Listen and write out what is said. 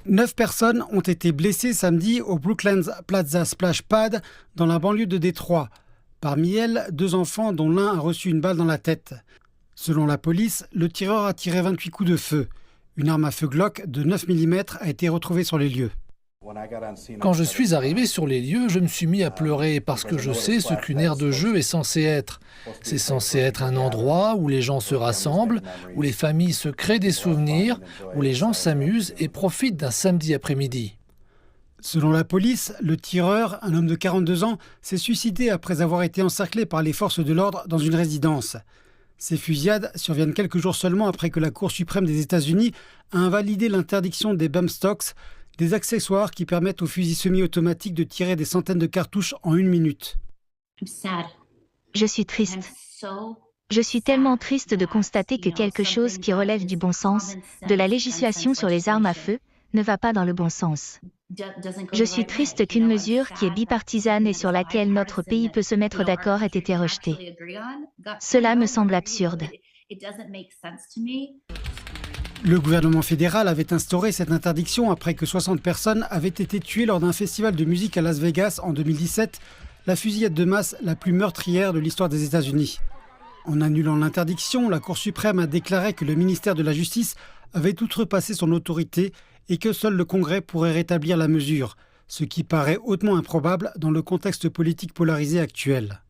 9 personnes ont été blessées samedi au Brooklands Plaza Splash Pad dans la banlieue de Détroit. Parmi elles, 2 enfants dont l'un a reçu une balle dans la tête. Selon la police, le tireur a tiré 28 coups de feu. Une arme à feu Glock de 9 mm a été retrouvée sur les lieux. Quand je suis arrivé sur les lieux, je me suis mis à pleurer parce que je sais ce qu'une aire de jeu est censée être. C'est censé être un endroit où les gens se rassemblent, où les familles se créent des souvenirs, où les gens s'amusent et profitent d'un samedi après-midi. Selon la police, le tireur, un homme de 42 ans, s'est suicidé après avoir été encerclé par les forces de l'ordre dans une résidence. Ces fusillades surviennent quelques jours seulement après que la Cour suprême des États-Unis a invalidé l'interdiction des bump stocks, des accessoires qui permettent aux fusils semi-automatiques de tirer des centaines de cartouches en 1 minute. Je suis triste. Je suis tellement triste de constater que quelque chose qui relève du bon sens, de la législation sur les armes à feu, ne va pas dans le bon sens. Je suis triste qu'une mesure qui est bipartisane et sur laquelle notre pays peut se mettre d'accord ait été rejetée. Cela me semble absurde. Le gouvernement fédéral avait instauré cette interdiction après que 60 personnes avaient été tuées lors d'un festival de musique à Las Vegas en 2017, la fusillade de masse la plus meurtrière de l'histoire des États-Unis. En annulant l'interdiction, la Cour suprême a déclaré que le ministère de la Justice avait outrepassé son autorité et que seul le Congrès pourrait rétablir la mesure, ce qui paraît hautement improbable dans le contexte politique polarisé actuel.